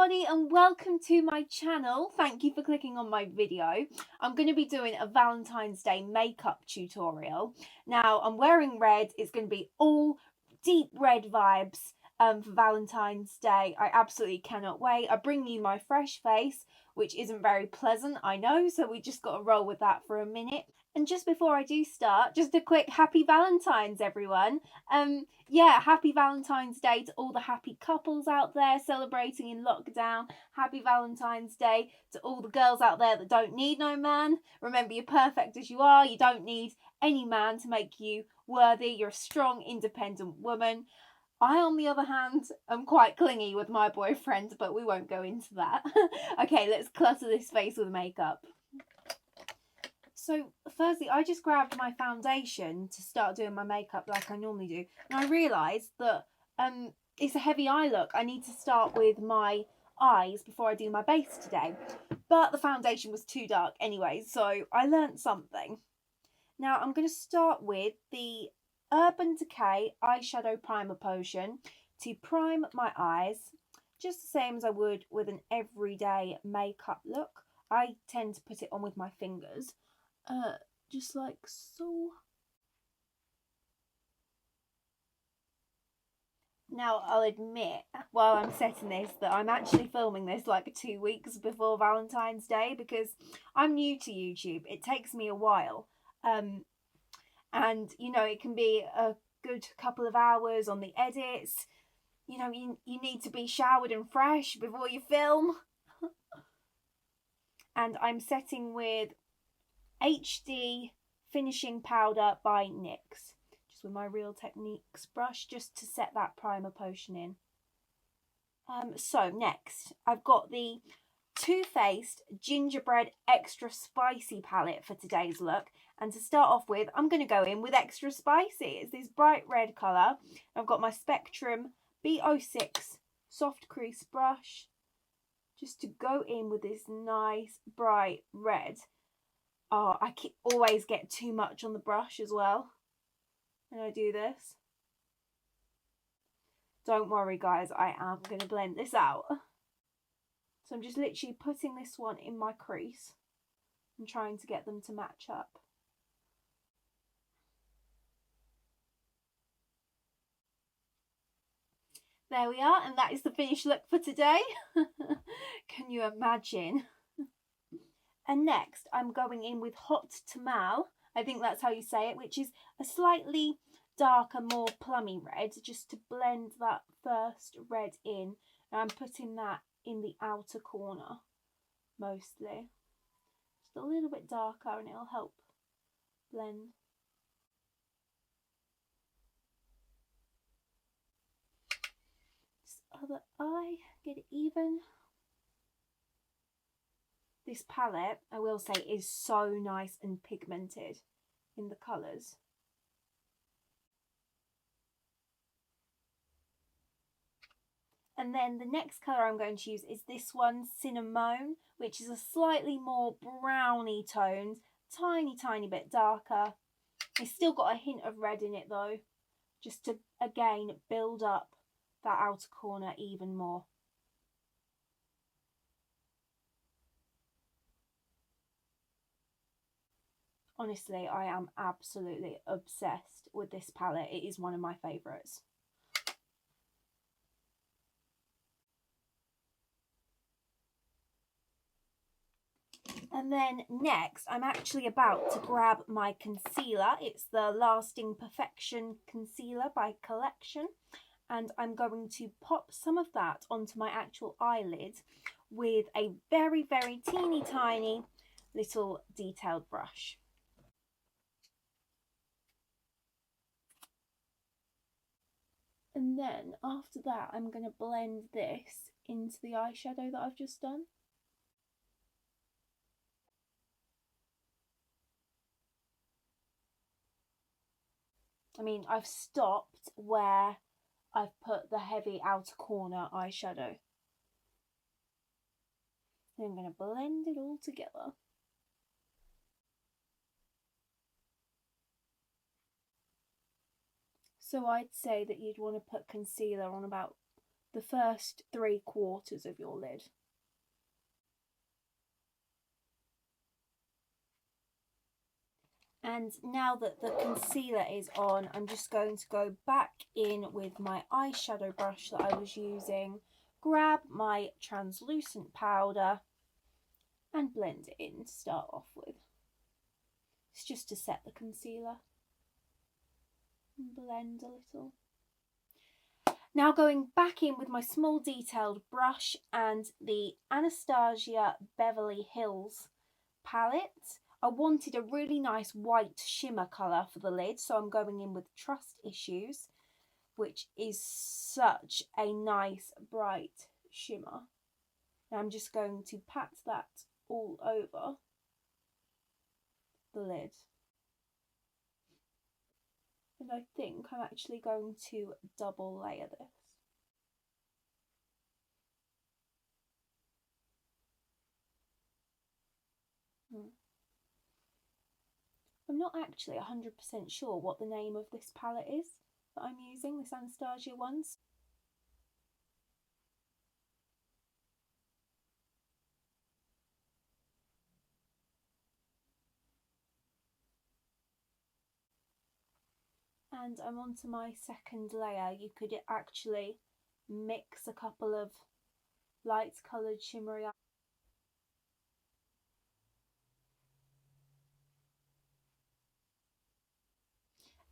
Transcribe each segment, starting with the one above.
everybody and welcome to my channel. Thank you for clicking on my video. I'm going to be doing a Valentine's Day makeup tutorial. Now I'm wearing red. It's going to be all deep red vibes for Valentine's Day. I absolutely cannot wait. I bring you my fresh face, which isn't very pleasant, I know, so we just got to roll with that for a minute. And just before I do start, just a quick happy Valentine's, everyone. Happy Valentine's Day to all the happy couples out there celebrating in lockdown. Happy Valentine's Day to all the girls out there that don't need no man. Remember, you're perfect as you are. You don't need any man to make you worthy. You're a strong, independent woman. I, on the other hand, am quite clingy with my boyfriend, but we won't go into that. Okay, let's clutter this face with makeup. So, firstly, I just grabbed my foundation to start doing my makeup like I normally do. And I realised that it's a heavy eye look. I need to start with my eyes before I do my base today. But the foundation was too dark anyway, so I learnt something. Now, I'm going to start with the Urban Decay Eyeshadow Primer Potion to prime my eyes, just the same as I would with an everyday makeup look. I tend to put it on with my fingers. Just like so. Now, I'll admit, while I'm setting this, that I'm actually filming this like 2 weeks before Valentine's Day because I'm new to YouTube. It takes me a while. And, you know, it can be a good couple of hours on the edits. You know, you need to be showered and fresh before you film. And I'm setting with HD Finishing Powder by NYX, just with my Real Techniques brush, just to set that primer potion in. So next, I've got the Too Faced Gingerbread Extra Spicy palette for today's look. And to start off with, I'm going to go in with Extra Spicy. It's this bright red colour. I've got my Spectrum B06 soft crease brush, just to go in with this nice bright red. Oh, I always get too much on the brush as well when I do this. Don't worry, guys, I am going to blend this out. So I'm just literally putting this one in my crease and trying to get them to match up. There we are, and that is the finished look for today. Can you imagine? And next, I'm going in with Hot Tamale. I think that's how you say it, which is a slightly darker, more plummy red, just to blend that first red in. And I'm putting that in the outer corner, mostly. Just a little bit darker, and it'll help blend. Just other eye, get it even. This palette, I will say, is so nice and pigmented in the colours. And then the next colour I'm going to use is this one, Cinnamon, which is a slightly more browny toned, tiny bit darker. It's still got a hint of red in it though, just to, again, build up that outer corner even more. Honestly, I am absolutely obsessed with this palette. It is one of my favourites. And then next, I'm actually about to grab my concealer. It's the Lasting Perfection Concealer by Collection. And I'm going to pop some of that onto my actual eyelid with a very teeny tiny little detailed brush. And then after that, I'm going to blend this into the eyeshadow that I've just done. I mean, I've stopped where I've put the heavy outer corner eyeshadow. And I'm going to blend it all together. So I'd say that you'd want to put concealer on about the first 3/4 of your lid. And now that the concealer is on, I'm just going to go back in with my eyeshadow brush that I was using, grab my translucent powder and blend it in to start off with. It's just to set the concealer and blend a little. Now going back in with my small detailed brush and the Anastasia Beverly Hills palette. I wanted a really nice white shimmer colour for the lid, so I'm going in with Trust Issues, which is such a nice bright shimmer. And I'm just going to pat that all over the lid. And I think I'm actually going to double layer this. I'm not actually 100% sure what the name of this palette is that I'm using, this Anastasia one. And I'm on to my second layer. You could actually mix a couple of light coloured shimmery.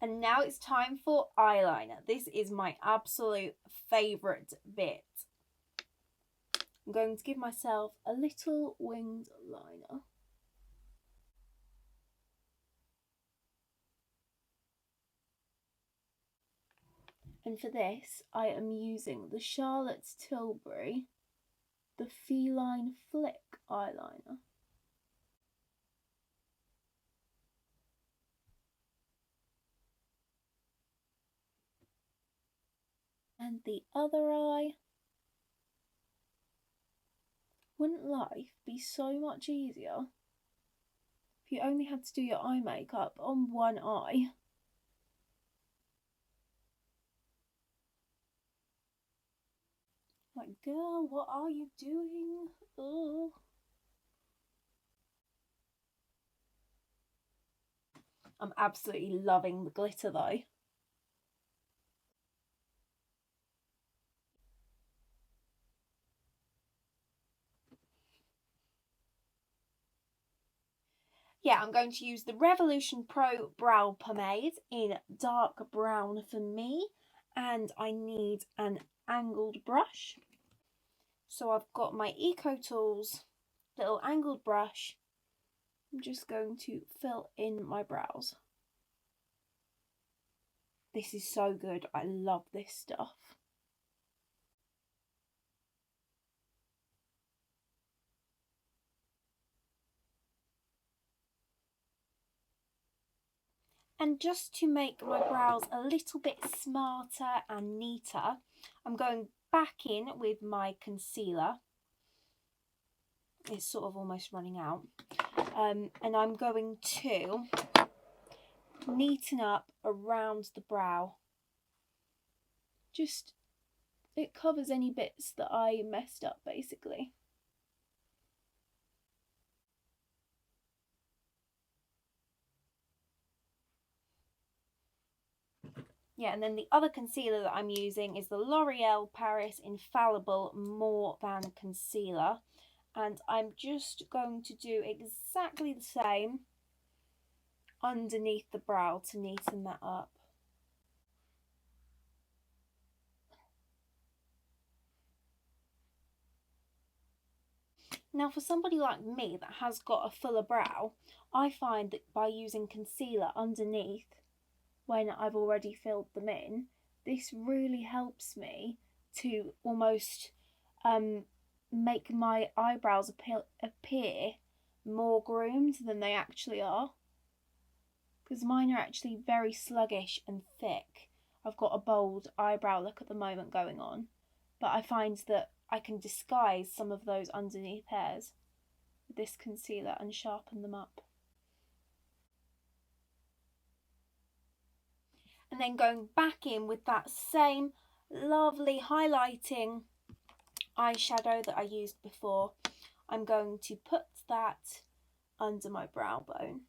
And now it's time for eyeliner. This is my absolute favourite bit. I'm going to give myself a little winged liner. And for this, I am using the Charlotte's Tilbury, the Feline Flick eyeliner. And the other eye. Wouldn't life be so much easier if you only had to do your eye makeup on one eye? Like, girl, what are you doing? Ugh. I'm absolutely loving the glitter though. Yeah, I'm going to use the Revolution Pro Brow Pomade in dark brown for me, and I need an angled brush. So I've got my Eco Tools little angled brush. I'm just going to fill in my brows. This is so good. I love this stuff. And just to make my brows a little bit smarter and neater, I'm going back in with my concealer. It's sort of almost running out. And I'm going to neaten up around the brow. Just, it covers any bits that I messed up basically. Yeah, and then the other concealer that I'm using is the L'Oreal Paris Infallible More Than Concealer. And I'm just going to do exactly the same underneath the brow to neaten that up. Now for somebody like me that has got a fuller brow, I find that by using concealer underneath when I've already filled them in, this really helps me to almost make my eyebrows appear more groomed than they actually are. Because mine are actually very sluggish and thick. I've got a bold eyebrow look at the moment going on, but I find that I can disguise some of those underneath hairs with this concealer and sharpen them up. And then going back in with that same lovely highlighting eyeshadow that I used before, I'm going to put that under my brow bone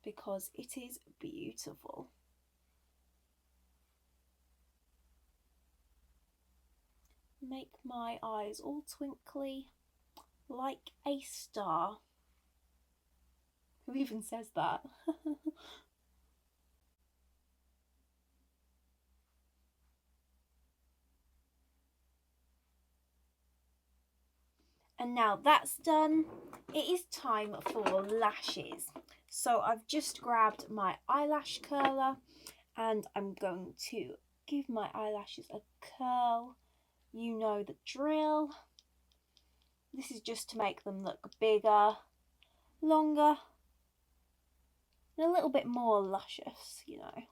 because it is beautiful. Make my eyes all twinkly like a star. Who even says that? And now that's done, it is time for lashes. So I've just grabbed my eyelash curler and I'm going to give my eyelashes a curl. You know the drill. This is just to make them look bigger, longer, and a little bit more luscious, you know.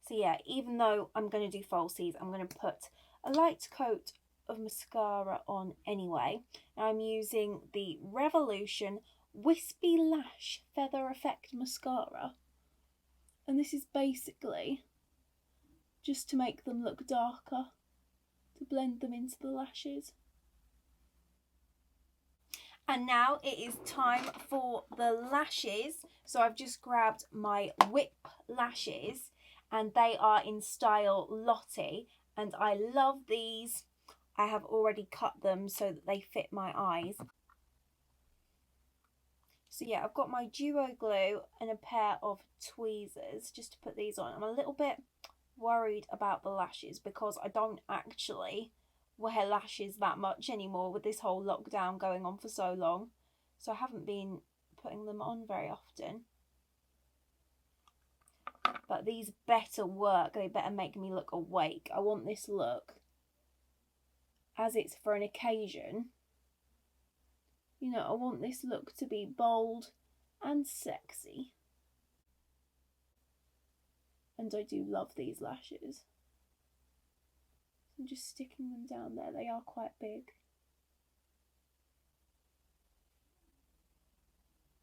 So yeah, even though I'm going to do falsies, I'm going to put a light coat of mascara on anyway. Now I'm using the Revolution Wispy Lash Feather Effect Mascara. And this is basically just to make them look darker, to blend them into the lashes. And now it is time for the lashes. So I've just grabbed my Whip lashes and they are in style Lottie. And I love these. I have already cut them so that they fit my eyes. So yeah, I've got my duo glue and a pair of tweezers just to put these on. I'm a little bit worried about the lashes because I don't actually wear lashes that much anymore with this whole lockdown going on for so long. So I haven't been putting them on very often. But these better work. They better make me look awake. I want this look, as it's for an occasion, you know, I want this look to be bold and sexy. And I do love these lashes. I'm just sticking them down there. They are quite big.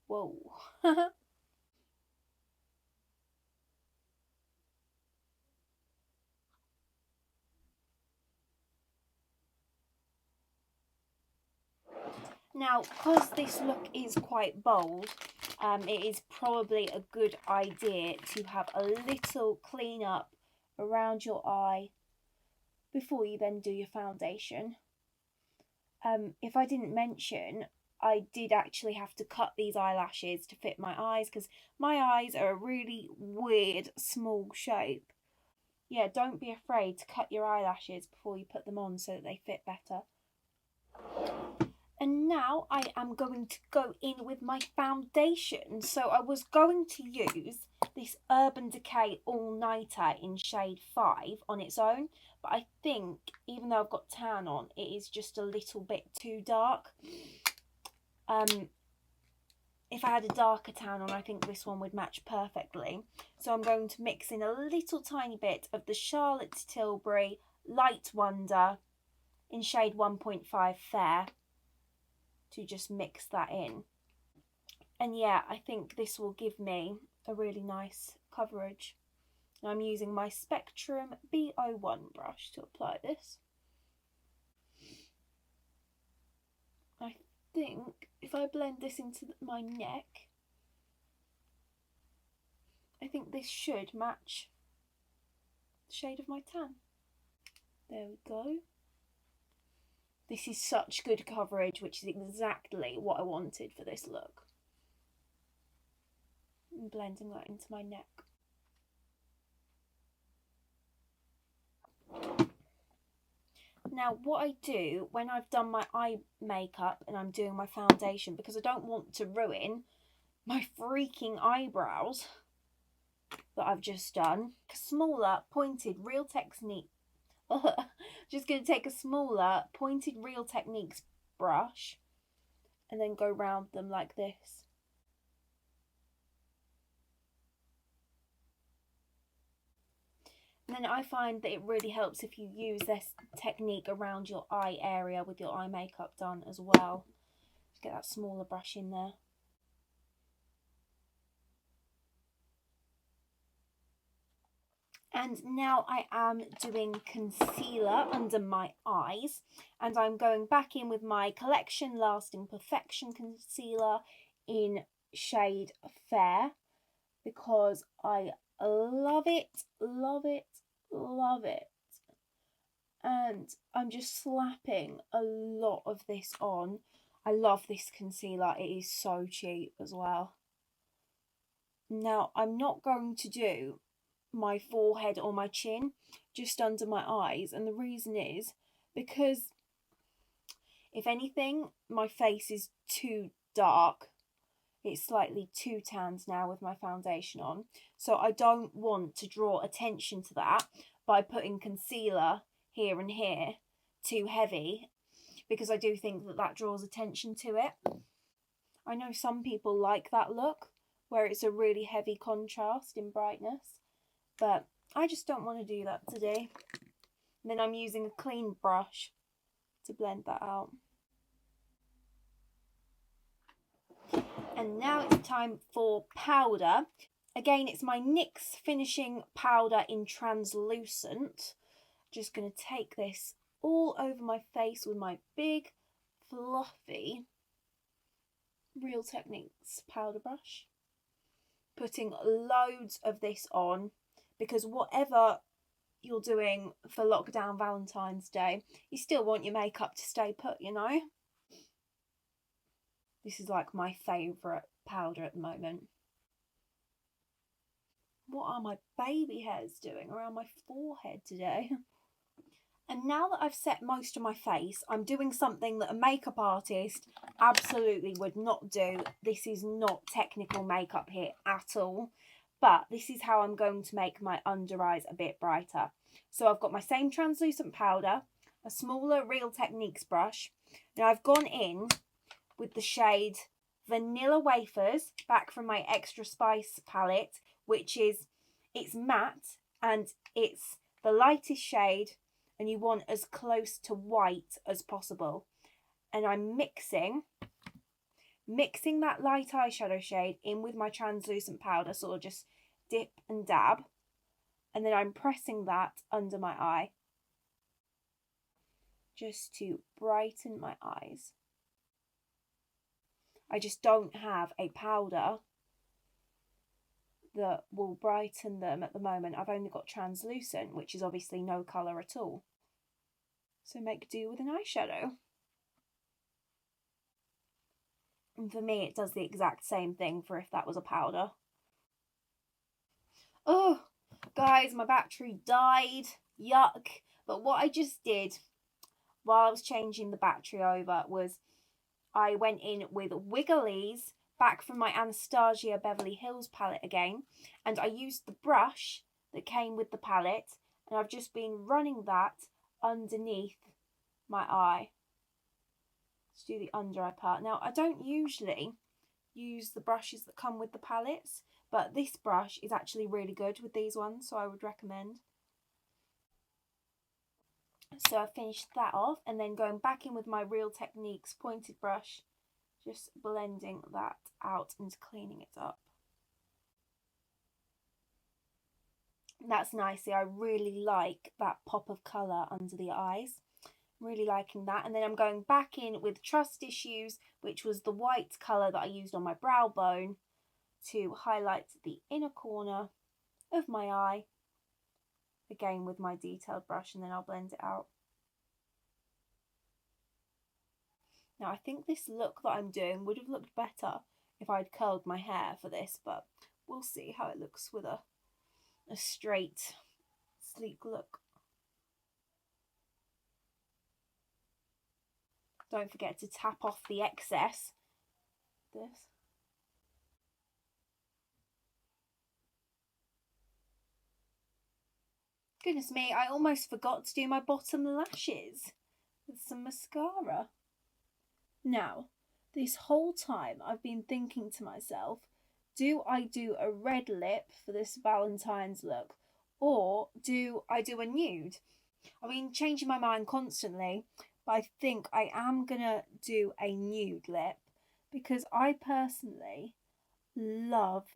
Whoa. Now, because this look is quite bold, it is probably a good idea to have a little clean up around your eye before you then do your foundation. If I didn't mention, I did actually have to cut these eyelashes to fit my eyes because my eyes are a really weird small shape. Yeah, don't be afraid to cut your eyelashes before you put them on so that they fit better. And now I am going to go in with my foundation. So I was going to use this Urban Decay All Nighter in shade 5 on its own. But I think, even though I've got tan on, it is just a little bit too dark. If I had a darker tan on, I think this one would match perfectly. So I'm going to mix in a little tiny bit of the Charlotte Tilbury Light Wonder in shade 1.5 Fair to just mix that in. And yeah, I think this will give me a really nice coverage. I'm using my Spectrum B01 brush to apply this. I think if I blend this into my neck, I think this should match the shade of my tan. There we go. This is such good coverage, which is exactly what I wanted for this look. I'm blending that into my neck. Now, what I do when I've done my eye makeup and I'm doing my foundation, because I don't want to ruin my freaking eyebrows that I've just done, a smaller pointed Real Technique. Just going to take a smaller pointed Real Techniques brush and then go round them like this. And then I find that it really helps if you use this technique around your eye area with your eye makeup done as well. Just get that smaller brush in there. And now I am doing concealer under my eyes, and I'm going back in with my Collection Lasting Perfection concealer in shade Fair, because I love it, love it, love it. And I'm just slapping a lot of this on. I love this concealer, it is so cheap as well. Now I'm not going to do my forehead or my chin, just under my eyes, and the reason is because if anything, my face is too dark. It's slightly too tanned now with my foundation on, so I don't want to draw attention to that by putting concealer here and here too heavy, because I do think that that draws attention to it. I know some people like that look where it's a really heavy contrast in brightness, but I just don't want to do that today. And then I'm using a clean brush to blend that out. And now it's time for powder. Again, it's my NYX finishing powder in translucent. Just going to take this all over my face with my big fluffy Real Techniques powder brush. Putting loads of this on, because whatever you're doing for lockdown Valentine's Day, you still want your makeup to stay put, you know? This is like my favourite powder at the moment. What are my baby hairs doing around my forehead today? And now that I've set most of my face, I'm doing something that a makeup artist absolutely would not do. This is not technical makeup here at all, but this is how I'm going to make my under eyes a bit brighter. So I've got my same translucent powder, a smaller Real Techniques brush. Now I've gone in with the shade Vanilla Wafers, back from my Extra Spice palette, which is, it's matte and it's the lightest shade, and you want as close to white as possible. And I'm mixing that light eyeshadow shade in with my translucent powder, sort of just dip and dab, and then I'm pressing that under my eye just to brighten my eyes. I just don't have a powder that will brighten them at the moment. I've only got translucent, which is obviously no colour at all. So make do with an eyeshadow. And for me, it does the exact same thing for if that was a powder. Oh, guys, my battery died. Yuck. But what I just did while I was changing the battery over was I went in with Wigglies, back from my Anastasia Beverly Hills palette again, and I used the brush that came with the palette, and I've just been running that underneath my eye. Let's do the under eye part. Now, I don't usually use the brushes that come with the palettes, but this brush is actually really good with these ones, so I would recommend. So I finished that off, and then going back in with my Real Techniques pointed brush, just blending that out and cleaning it up. That's nice. See, I really like that pop of colour under the eyes. I'm really liking that. And then I'm going back in with Trust Issues, which was the white colour that I used on my brow bone, to highlight the inner corner of my eye, again with my detailed brush, and then I'll blend it out. Now, I think this look that I'm doing would have looked better if I'd curled my hair for this, but we'll see how it looks with a straight, sleek look. Don't forget to tap off the excess. This. Goodness me, I almost forgot to do my bottom lashes with some mascara. Now, this whole time I've been thinking to myself, do I do a red lip for this Valentine's look, or do I do a nude? I've been changing my mind constantly, but I think I am gonna do a nude lip, because I personally love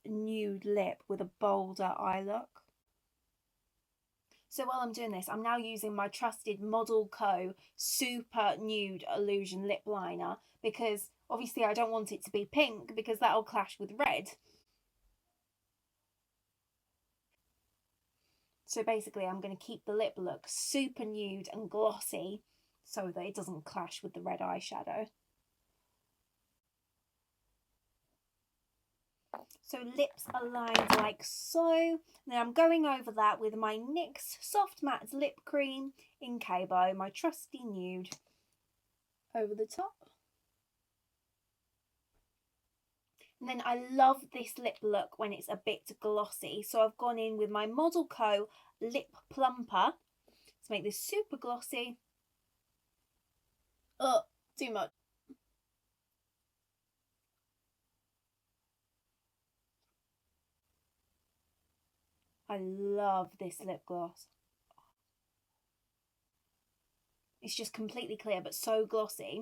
nude lip with a bolder eye look. So while I'm doing this, I'm now using my trusted Model Co Super Nude Illusion Lip Liner, because obviously I don't want it to be pink because that'll clash with red. So basically I'm going to keep the lip look super nude and glossy so that it doesn't clash with the red eyeshadow. So lips aligned like so. Then I'm going over that with my NYX Soft Matte Lip Cream in Cabo, my trusty nude, over the top. And then I love this lip look when it's a bit glossy. So I've gone in with my Model Co Lip Plumper to make this super glossy. Oh, too much. I love this lip gloss. It's just completely clear but so glossy.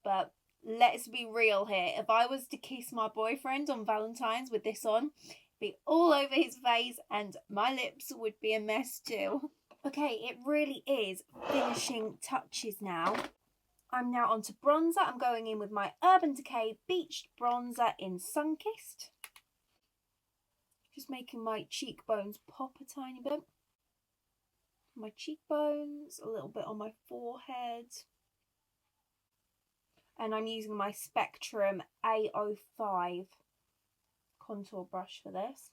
But let's be real here. If I was to kiss my boyfriend on Valentine's with this on, it'd be all over his face and my lips would be a mess too. Okay, it really is finishing touches now. I'm now onto bronzer. I'm going in with my Urban Decay Beached Bronzer in Sunkissed. Just making my cheekbones pop a tiny bit. My cheekbones, a little bit on my forehead. And I'm using my Spectrum A05 contour brush for this.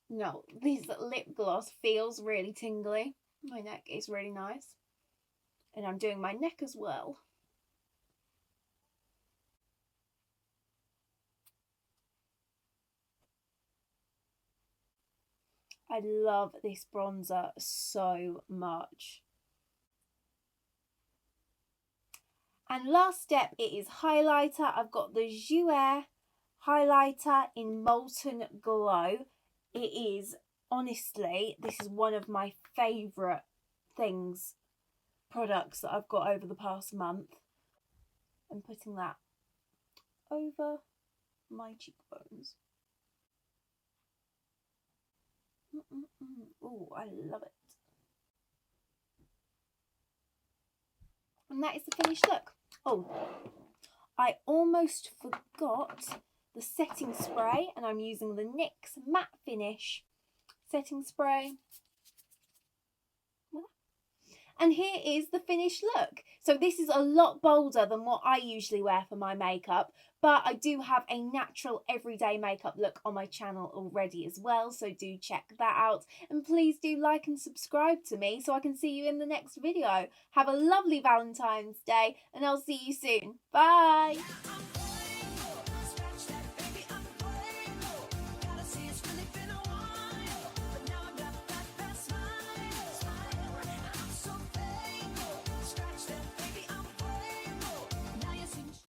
No, this lip gloss feels really tingly. My neck is really nice. And I'm doing my neck as well. I love this bronzer so much. And last step, it is highlighter. I've got the Jouer highlighter in Molten Glow. It is, honestly, this is one of my favourite products that I've got over the past month. I'm putting that over my cheekbones. Oh, I love it. And that is the finished look. Oh, I almost forgot the setting spray, and I'm using the NYX Matte Finish setting spray. And here is the finished look. So this is a lot bolder than what I usually wear for my makeup, but I do have a natural everyday makeup look on my channel already as well, so do check that out. And please do like and subscribe to me so I can see you in the next video. Have a lovely Valentine's Day, and I'll see you soon. Bye!